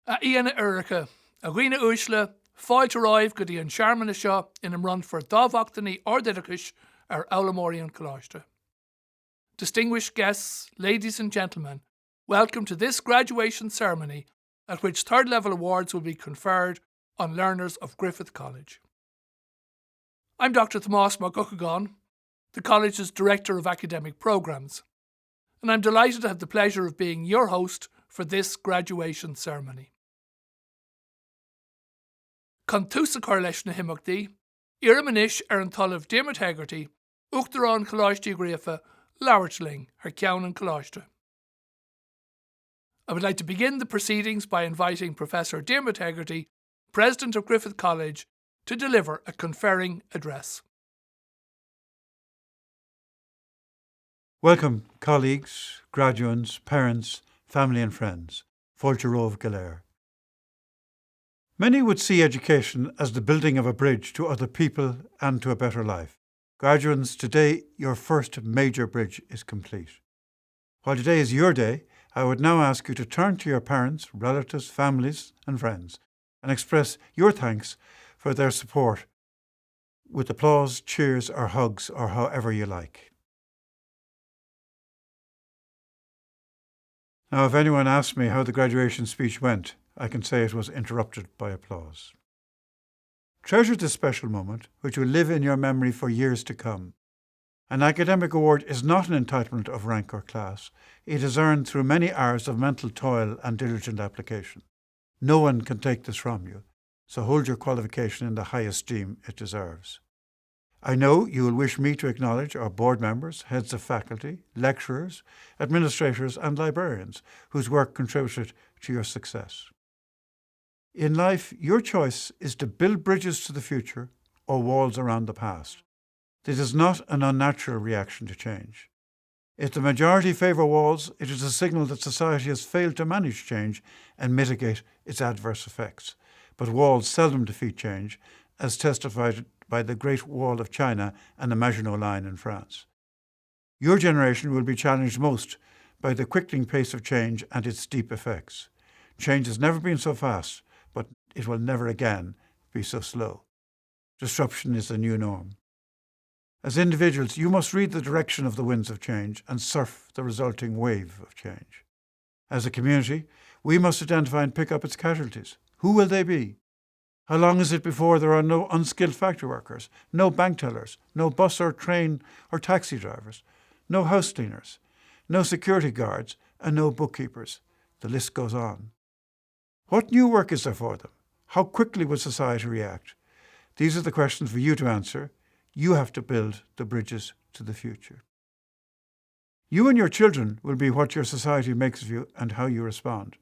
Iana Erica, Irina Ushla, Fáil to Rive, Goody and Sharman Shaw in a run for Dovoctony or Didakish or Aulamorian Colostra. Distinguished guests, ladies and gentlemen, welcome to this graduation ceremony at which third level awards will be conferred on learners of Griffith College. I'm Dr. Tomás Margucagan, the college's Director of Academic Programmes, and I'm delighted to have the pleasure of being your host for this graduation ceremony. Contúsa Corlesh na Himachtaí, Iramanish an Talamh Diarmaid Hegarty, Uachtarán Colostra Grifa, Lauertling, her Ceann and Colostra. I would like to begin the proceedings by inviting Professor Diarmaid Hegarty, President of Griffith College, to deliver a conferring address. Welcome, colleagues, graduates, parents, family and friends. Fáilte Rómh go léir. Many would see education as the building of a bridge to other people and to a better life. Graduates, today your first major bridge is complete. While today is your day, I would now ask you to turn to your parents, relatives, families and friends and express your thanks for their support with applause, cheers or hugs or however you like. Now, if anyone asks me how the graduation speech went, I can say it was interrupted by applause. Treasure this special moment, which will live in your memory for years to come. An academic award is not an entitlement of rank or class. It is earned through many hours of mental toil and diligent application. No one can take this from you, so hold your qualification in the high esteem it deserves. I know you will wish me to acknowledge our board members, heads of faculty, lecturers, administrators and librarians whose work contributed to your success. In life, your choice is to build bridges to the future or walls around the past. This is not an unnatural reaction to change. If the majority favour walls, it is a signal that society has failed to manage change and mitigate its adverse effects. But walls seldom defeat change, as testified by the Great Wall of China and the Maginot Line in France. Your generation will be challenged most by the quickening pace of change and its deep effects. Change has never been so fast, but it will never again be so slow. Disruption is the new norm. As individuals, you must read the direction of the winds of change and surf the resulting wave of change. As a community, we must identify and pick up its casualties. Who will they be? How long is it before there are no unskilled factory workers, no bank tellers, no bus or train or taxi drivers, no house cleaners, no security guards, and no bookkeepers? The list goes on. What new work is there for them? How quickly will society react? These are the questions for you to answer. You have to build the bridges to the future. You and your children will be what your society makes of you and how you respond.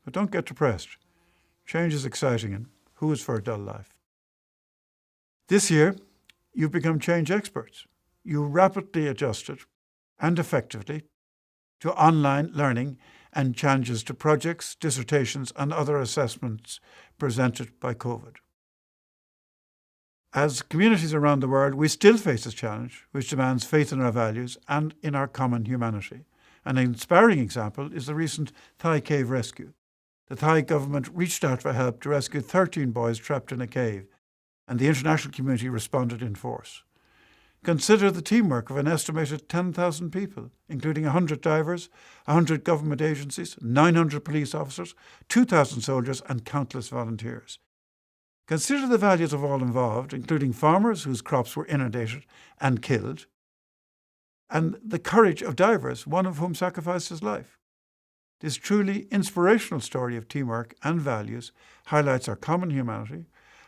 But don't get depressed. Change is exciting, and who is for a dull life? This year, you've become change experts. You rapidly adjusted, and effectively, to online learning and challenges to projects, dissertations, and other assessments presented by COVID. As communities around the world, we still face this challenge, which demands faith in our values and in our common humanity. An inspiring example is the recent Thai cave rescue. The Thai government reached out for help to rescue 13 boys trapped in a cave, and the international community responded in force. Consider the teamwork of an estimated 10,000 people, including 100 divers, 100 government agencies, 900 police officers, 2,000 soldiers, and countless volunteers. Consider the values of all involved, including farmers whose crops were inundated and killed, and the courage of divers, one of whom sacrificed his life. This truly inspirational story of teamwork and values highlights our common humanity,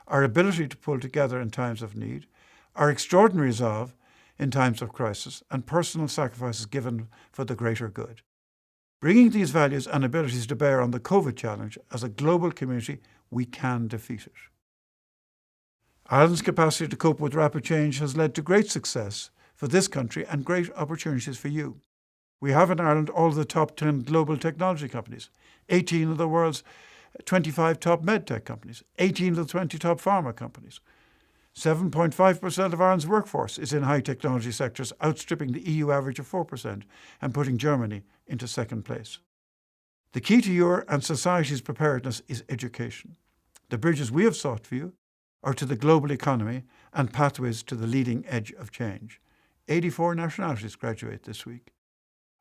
our ability to pull together in times of need, our extraordinary resolve in times of crisis, and personal sacrifices given for the greater good. Bringing these values and abilities to bear on the COVID challenge as a global community, we can defeat it. Ireland's capacity to cope with rapid change has led to great success for this country and great opportunities for you. We have in Ireland all of the top 10 global technology companies, 18 of the world's 25 top medtech companies, 18 of the 20 top pharma companies. 7.5% of Ireland's workforce is in high technology sectors, outstripping the EU average of 4% and putting Germany into second place. The key to your and society's preparedness is education. The bridges we have sought for you are to the global economy and pathways to the leading edge of change. 84 nationalities graduate this week.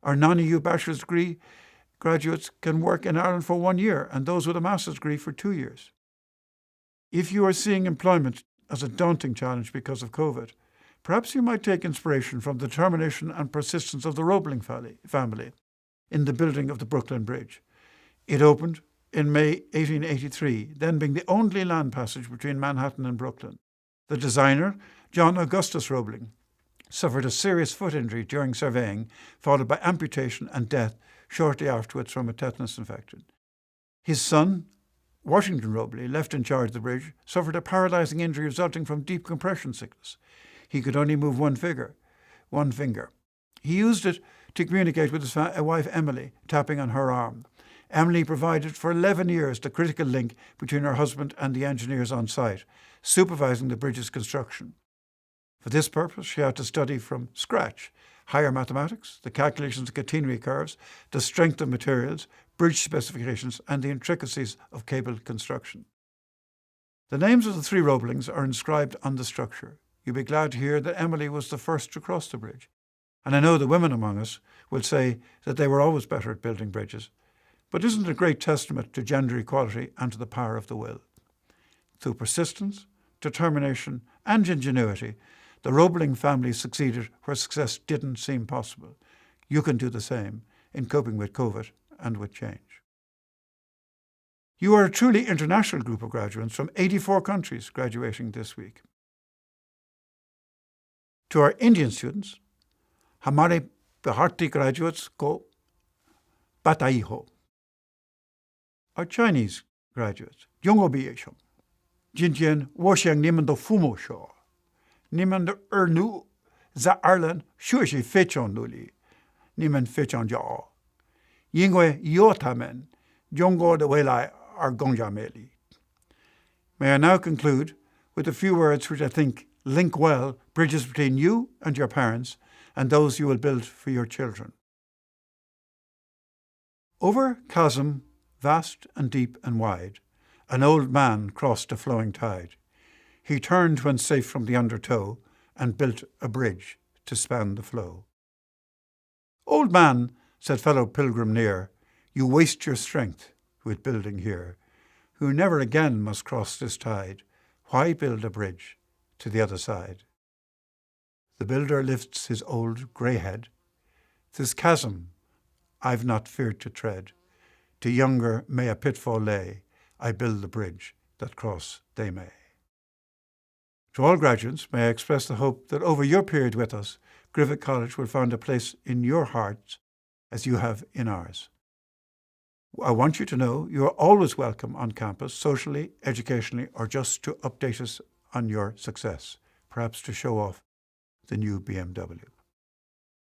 Our non-EU bachelor's degree graduates can work in Ireland for 1 year and those with a master's degree for 2 years. If you are seeing employment as a daunting challenge because of COVID, perhaps you might take inspiration from the determination and persistence of the Roebling family in the building of the Brooklyn Bridge. It opened in May 1883, then being the only land passage between Manhattan and Brooklyn. The designer, John Augustus Roebling, suffered a serious foot injury during surveying, followed by amputation and death shortly afterwards from a tetanus infection. His son, Washington Roebling, left in charge of the bridge, suffered a paralysing injury resulting from deep compression sickness. He could only move one finger. He used it to communicate with his wife Emily, tapping on her arm. Emily provided for 11 years the critical link between her husband and the engineers on site, supervising the bridge's construction. For this purpose, she had to study from scratch higher mathematics, the calculations of catenary curves, the strength of materials, bridge specifications, and the intricacies of cable construction. The names of the 3 Roeblings are inscribed on the structure. You'll be glad to hear that Emily was the first to cross the bridge. And I know the women among us will say that they were always better at building bridges. But isn't it a great testament to gender equality and to the power of the will? Through persistence, determination, and ingenuity, the Roebling family succeeded where success didn't seem possible. You can do the same in coping with COVID and with change. You are a truly international group of graduates from 84 countries graduating this week. To our Indian students, Hamare Bharati graduates ko Batai ho. Our Chinese graduates, Yongo Biesham, Jinjian Washiang Nimando Fumo Shaw, Nimand Ernu Za Arlan Shushi Fechon Luli, Niman Fechon Jaw, Yingwe Yotamen, Jongo de Welai Argonjameli. May I now conclude with a few words which I think link well bridges between you and your parents and those you will build for your children. Over chasm vast and deep and wide, an old man crossed a flowing tide. He turned when safe from the undertow and built a bridge to span the flow. Old man, said fellow pilgrim near, you waste your strength with building here. Who never again must cross this tide, why build a bridge to the other side? The builder lifts his old grey head. This chasm I've not feared to tread. To younger may a pitfall lay. I build the bridge that cross they may. To all graduates, may I express the hope that over your period with us, Griffith College will find a place in your hearts as you have in ours. I want you to know you are always welcome on campus, socially, educationally, or just to update us on your success, perhaps to show off the new BMW.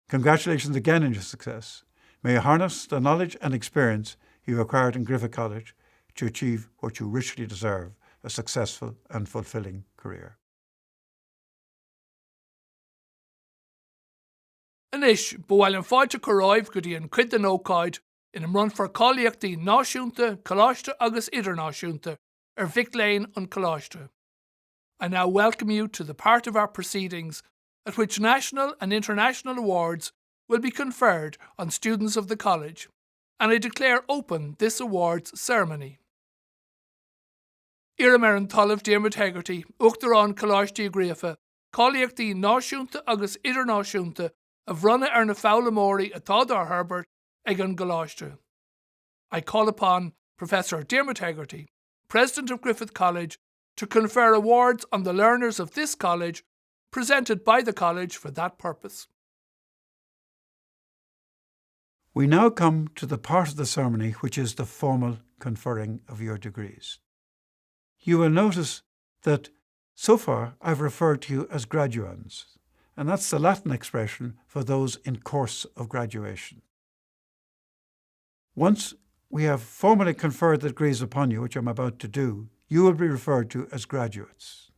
Congratulations again on your success. May you harness the knowledge and experience you've acquired in Griffith College to achieve what you richly deserve, a successful and fulfilling career. Anish, bhfuil an fáilte choráibh go dtí an cuid den ócáid in an run for cáiliachtaí náisiúnta, coláiste agus idirnáisiúnta Vic Lane an Coláiste. I now welcome you to the part of our proceedings at which national and international awards will be conferred on students of the college, and I declare open this awards ceremony. Iarmar an talamh Diarmaid Hegarty, Uachtarán Coláiste Griffith, cáiliachtaí náisiúnta agus idirnáisiúnta a bhrunna ar na fálamóirí atá dar Herbert ag an Coláiste. I call upon Professor Diarmaid Hegarty, President of Griffith College, to confer awards on the learners of this college, presented by the college for that purpose. We now come to the part of the ceremony which is the formal conferring of your degrees. You will notice that so far I've referred to you as graduands, and that's the Latin expression for those in course of graduation. Once we have formally conferred the degrees upon you, which I'm about to do, you will be referred to as graduates.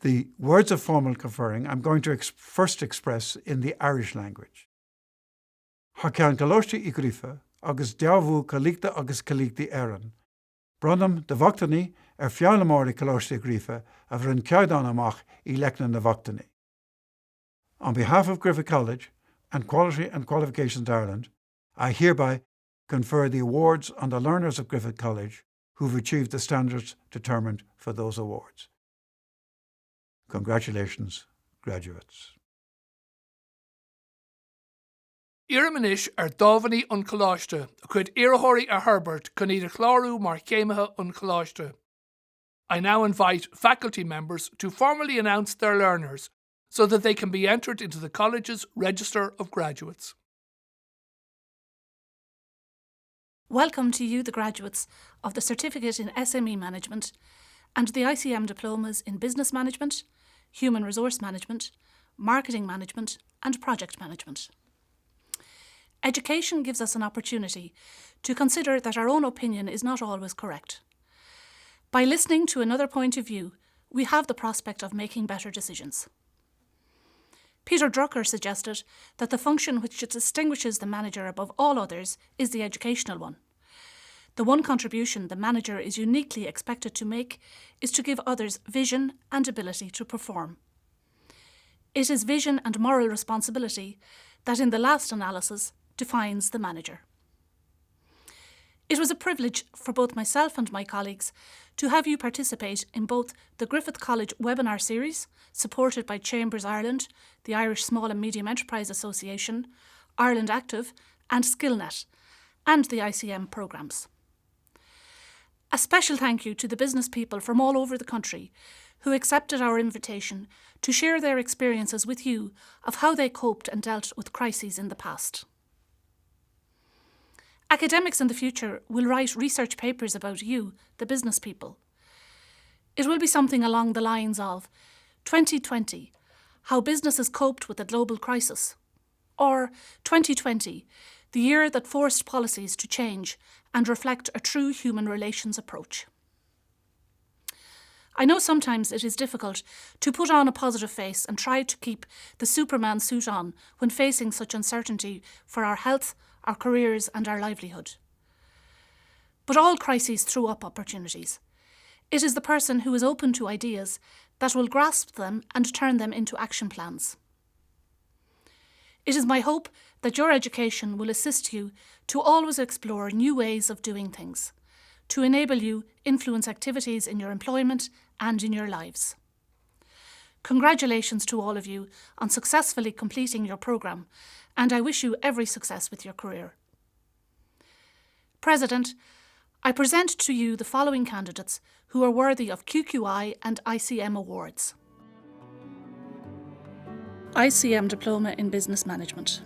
The words of formal conferring I'm going to first express in the Irish language. Hacean Coláiste I Griffith, agus deabhú colíchta agus colíchtaí éireann. Bronnam de bhachtaní fiallamóirí Coláiste Griffith a bhrann ceadán amach I Leichnam na bhachtaní. On behalf of Griffith College and Quality and Qualifications Ireland, I hereby confer the awards on the learners of Griffith College who've achieved the standards determined for those awards. Congratulations, graduates. Iaramanis dábhaní an Coláiste, a chud iarthóirí a Herbert chun iad a chlárú mar chéimethe an Coláiste. I now invite faculty members to formally announce their learners so that they can be entered into the college's Register of Graduates. Welcome to you, the graduates of the Certificate in SME Management and the ICM diplomas in Business Management, Human Resource Management, Marketing Management and Project Management. Education gives us an opportunity to consider that our own opinion is not always correct. By listening to another point of view, we have the prospect of making better decisions. Peter Drucker suggested that the function which distinguishes the manager above all others is the educational one. The one contribution the manager is uniquely expected to make is to give others vision and ability to perform. It is vision and moral responsibility that, in the last analysis, defines the manager. It was a privilege for both myself and my colleagues to have you participate in both the Griffith College webinar series, supported by Chambers Ireland, the Irish Small and Medium Enterprise Association, Ireland Active and SkillNet, and the ICM programmes. A special thank you to the business people from all over the country who accepted our invitation to share their experiences with you of how they coped and dealt with crises in the past. Academics in the future will write research papers about you, the business people. It will be something along the lines of 2020, how businesses coped with the global crisis, or 2020, the year that forced policies to change and reflect a true human relations approach. I know sometimes it is difficult to put on a positive face and try to keep the Superman suit on when facing such uncertainty for our health, our careers and our livelihood. But all crises throw up opportunities. It is the person who is open to ideas that will grasp them and turn them into action plans. It is my hope that your education will assist you to always explore new ways of doing things, to enable you influence activities in your employment and in your lives. Congratulations to all of you on successfully completing your programme, and I wish you every success with your career. President, I present to you the following candidates who are worthy of QQI and ICM awards. ICM Diploma in Business Management.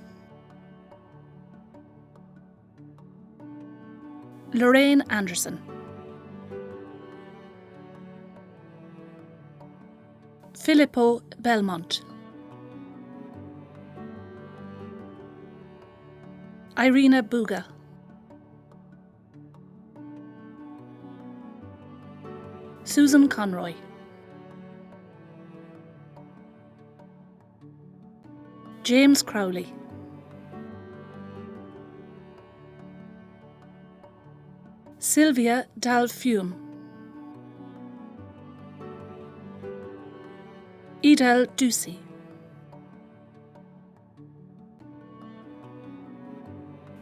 Lorraine Anderson. Filippo Belmonte. Irina Buga. Susan Conroy. James Crowley. Silvia Dal Fiume. Edel Ducey.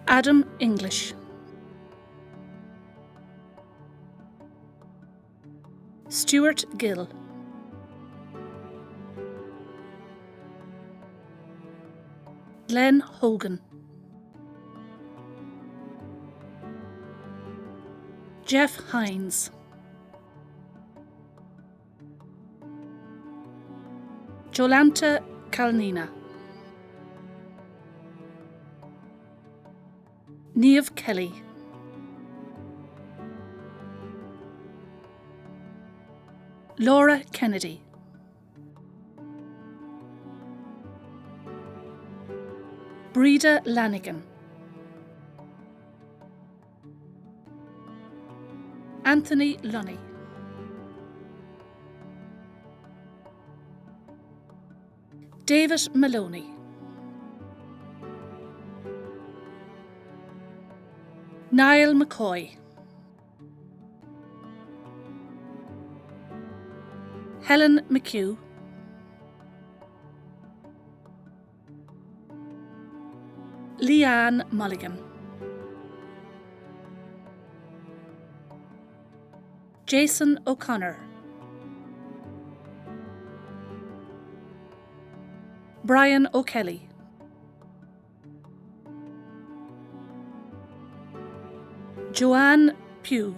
Adam English. Stuart Gill. Glenn Hogan. Jeff Hines. Jolanta Kalnina. Niamh Kelly. Laura Kennedy. Breda Lanigan. Anthony Lunny. David Maloney. Niall McCoy, Helen McHugh, Leighann Mulligan, Jason O'Connor, Brian O'Kelly, Joanne Pugh,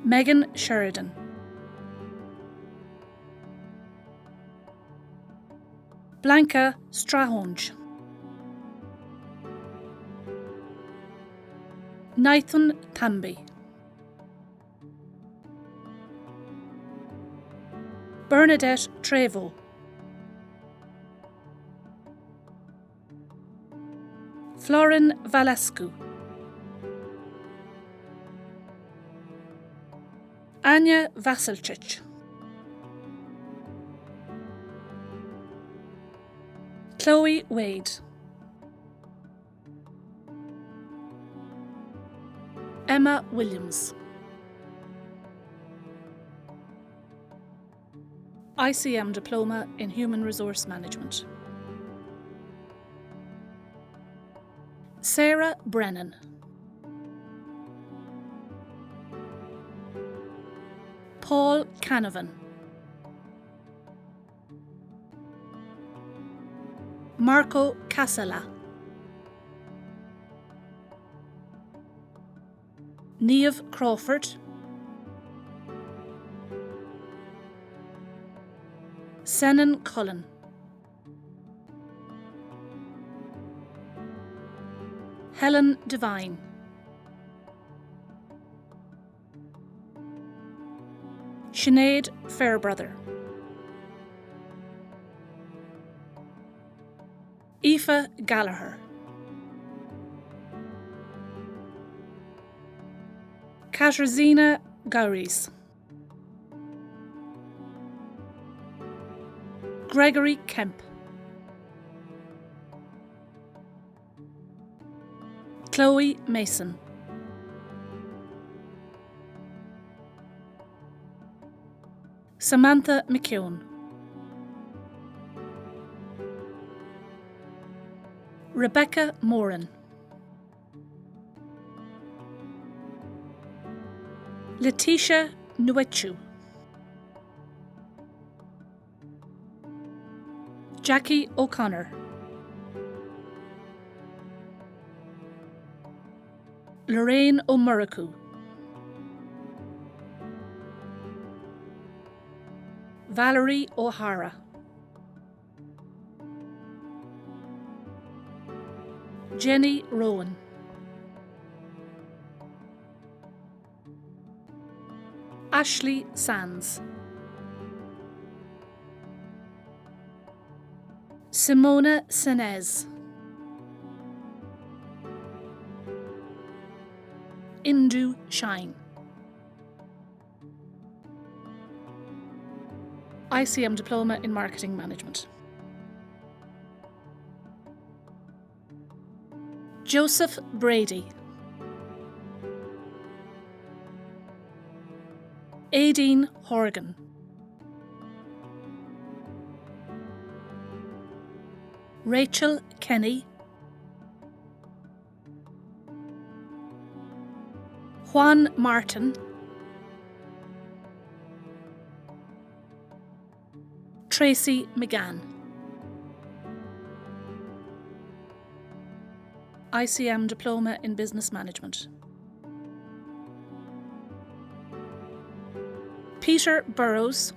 Megan Sheridan, Blanca Strahonge, Nithin Thambi, Bernadette Trevo, Florin Valescu, Anya Vasilcic, Chloe Wade, Emma Williams. ICM Diploma in Human Resource Management. Sarah Brennan, Paul Canavan, Marco Casella, Niamh Crawford, Senan Cullen, Helen Devine, Sinead Fairbrother, Aoife Gallagher, Katarzyna Gowries, Gregory Kemp, Chloe Mason, Samantha McKeown, Rebecca Moran, Letitia Nwechu, Jackie O'Connor, Lorraine O'Muraku, Valerie O'Hara, Jenny Rowan, Ashley Sands, Simona Senez, Indu Shine. ICM Diploma in Marketing Management. Joseph Brady, Aideen Horgan, Rachel Kenny, Juan Martin, Tracy McGann. ICM Diploma in Business Management. Peter Burrows,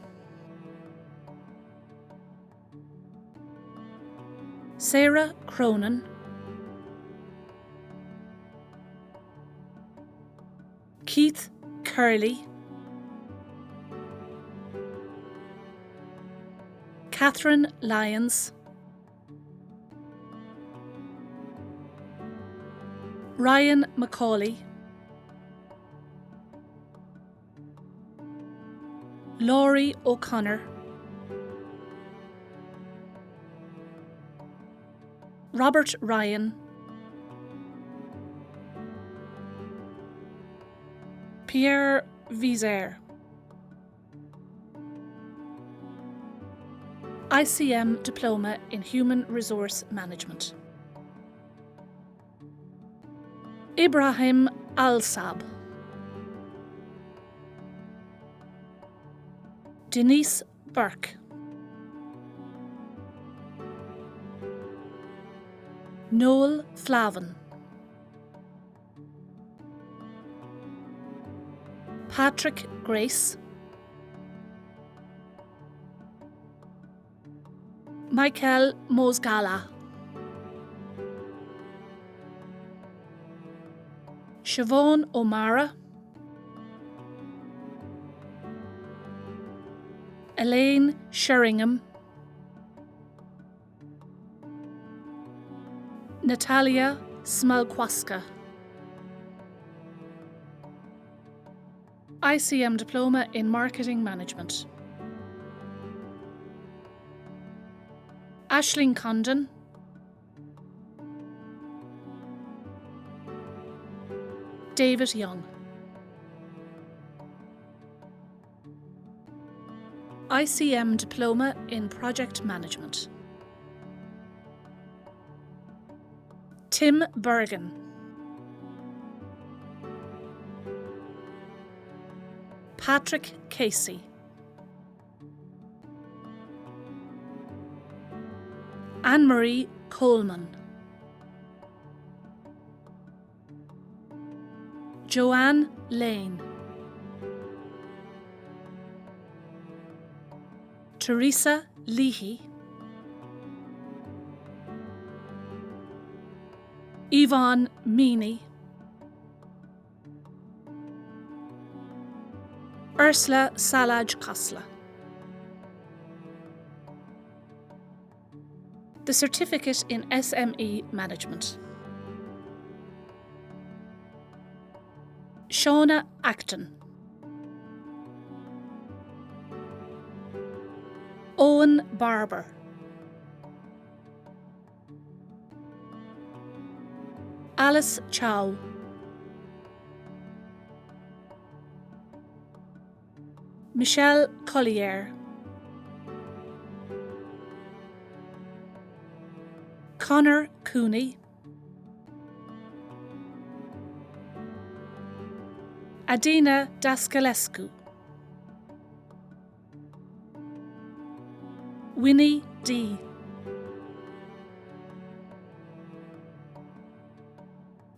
Sarah Cronin, Keith Curley, Catherine Lyons, Ryan McCauley, Laurie O'Connor, Robert Ryan, Pierre Vizer, ICM Diploma in Human Resource Management. Ibrahim Alsaab, Denise Burke, Noel Flavin, Patrick Grace, Michal Mozgala, Siobhan O'Mara, Elaine Sherringham, Natalia Smalkwaska, ICM Diploma in Marketing Management. Aisling Condon, David Young. ICM Diploma in Project Management. Tim Bergen, Patrick Casey, Anne-Marie Coleman, Joanne Lane, Teresa Leahy, Yvonne Meany, Ursula Salaj-Kosla. The Certificate in SME Management. Shona Acton, Owen Barber, Alice Chow, Michelle Collier, Conor Cooney, Adina Dascalescu, Winnie Dee,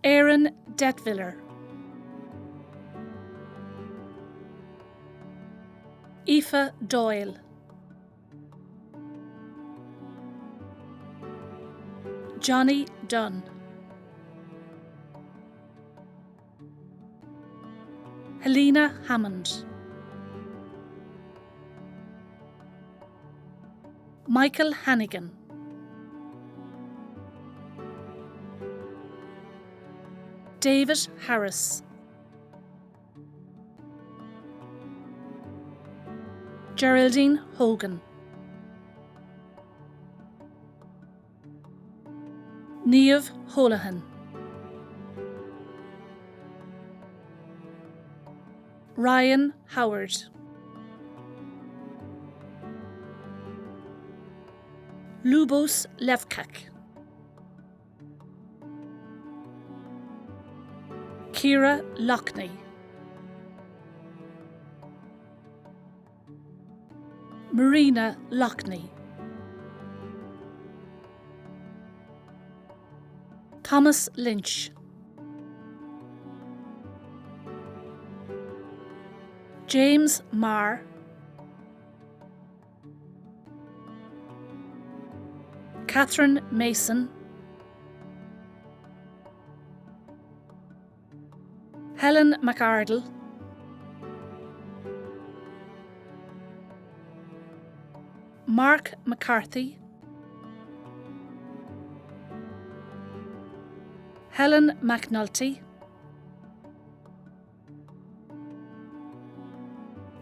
Aaron Detviller, Aoife Doyle, Johnny Dunn, Helena Hammond, Michael Hannigan, David Harris, Geraldine Hogan, Niamh Holohan, Ryan Howard, Lubos Levkak, Ciara Loughney, Marina Loughney, Thomas Lynch, James Marr, Catherine Mason, Helen McArdle, Mark McCarthy, Helen McNulty,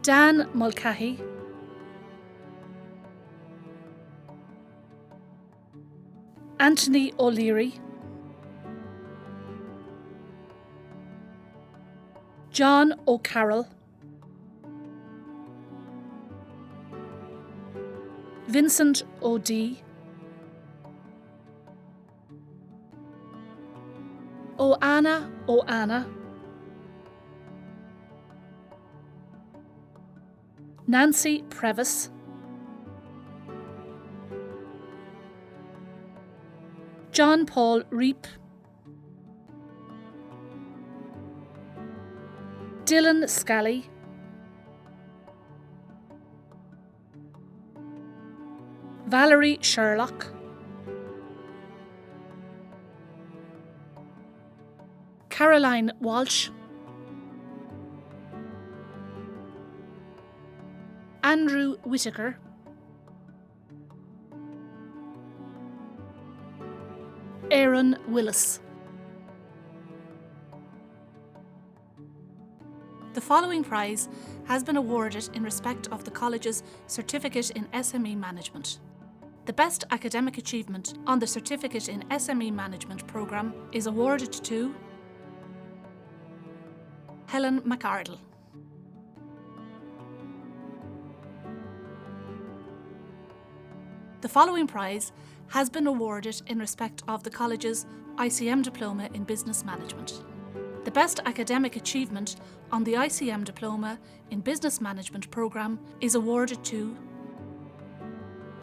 Dan Mulcahy, Anthony O'Leary, John O'Carroll, Vincent O'Dea, O'Anna, Nancy Previs, John Paul Reap, Dylan Scally, Valerie Sherlock, Caroline Walsh, Andrew Whittaker, Aaron Willis. The following prize has been awarded in respect of the college's Certificate in SME Management. The best academic achievement on the Certificate in SME Management programme is awarded to Helen McHugh. The following prize has been awarded in respect of the college's ICM Diploma in Business Management. The best academic achievement on the ICM Diploma in Business Management programme is awarded to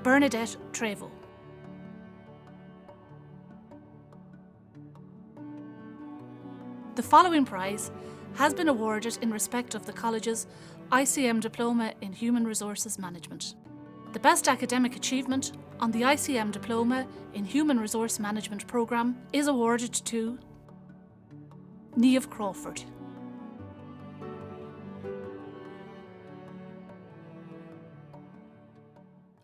Bernadette Trevo. The following prize has been awarded in respect of the college's ICM Diploma in Human Resources Management. The best academic achievement on the ICM Diploma in Human Resource Management programme is awarded to Niamh Crawford.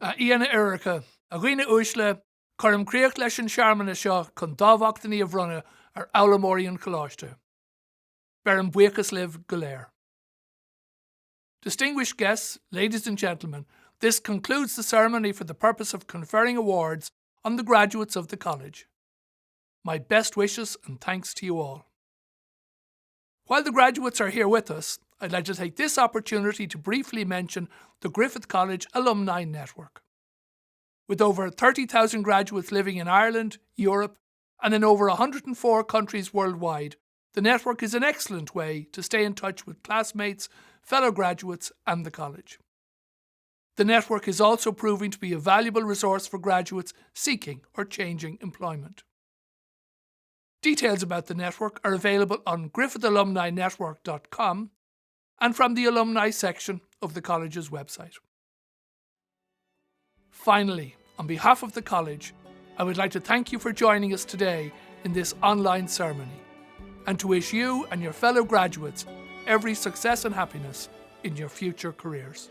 Iana Erica, Irina Buga, Corm Creach leis an Searmanna seo chun dámhachtaí a bhrunne ar Aulamóireann Coláiste. Beran buchas live Galéir. Distinguished guests, ladies and gentlemen, this concludes the ceremony for the purpose of conferring awards on the graduates of the college. My best wishes and thanks to you all. While the graduates are here with us, I'd like to take this opportunity to briefly mention the Griffith College Alumni Network. With over 30,000 graduates living in Ireland, Europe, and in over 104 countries worldwide, the network is an excellent way to stay in touch with classmates, fellow graduates, and the college. The network is also proving to be a valuable resource for graduates seeking or changing employment. Details about the network are available on griffithalumninetwork.com and from the alumni section of the college's website. Finally, on behalf of the college, I would like to thank you for joining us today in this online ceremony and to wish you and your fellow graduates every success and happiness in your future careers.